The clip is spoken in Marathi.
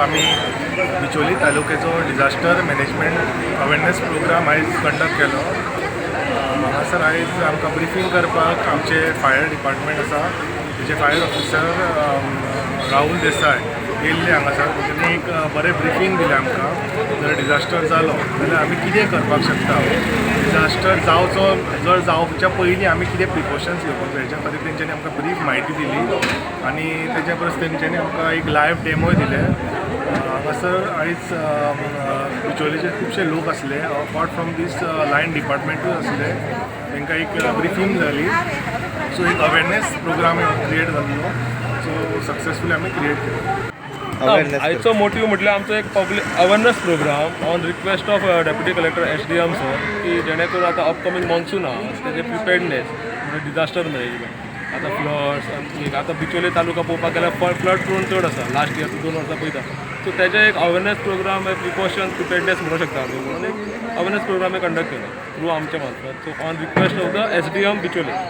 आमी Bicholim तालुक्याचो disaster management awareness programme आयज कंडक्ट केलो. हांगासर आयज आमकां ब्रिफींग करपाक आमचे फायर डिपार्टमेंट आसा, तेजे फायर ऑफिसर राहुल देसाय येयल्ले हांगासर. तेणी एक बरें ब्रिफींग दिलें आमकां. जर डिजास्टर जालो जाल्यार आमी कितें करपाक शकता, डिजास्टर जावच्या पयलीं आमी कितें प्रिकॉशन्स घेवपाक जाय, हेच्या खातीर तेंच्यांनी आमकां ब्रीफ म्हायती दिली आनी तेच्या परस तेंच्यांनी आमकां एक लायव्ह डेमोय दिले. हांगासर आयज बिचोलेचे खुबशे लोक आसले, अपार्ट फ्रॉम दीस लायन डिपार्टमेंटूय आसले, तांकां एक ब्रिफींग जाली. सो एक अवेरनेस प्रोग्राम क्रिएट जाल्लो. सो सक्सेसफुली आमी क्रिएट केलो. आयचो मोटीव म्हटल्यार आमचो एक public awareness programme on request of deputy collector SDM sir, की जेणे करून आतां अपकमींग मॉन्सून आहा तेजे प्रिपेर्डनेस म्हणजे डिजास्टर मॅनेजमेंट. आतां फ्लड्स आनी आतां बिचोले तालुका पळोवपाक गेल्यार फ्लड प्रोन चड आसा. लास्ट इयर 2 वर्सां पयता. सो तेजे एक अवेरनेस प्रोग्राम प्रिकॉशन प्रिपेर्डनेस म्हणूंक शकता आमी, म्हणून एक अवेरनेस प्रोग्राम कंडक्ट केलो थ्रू आमच्या मार्फत. So on request of the SDM Bicholim.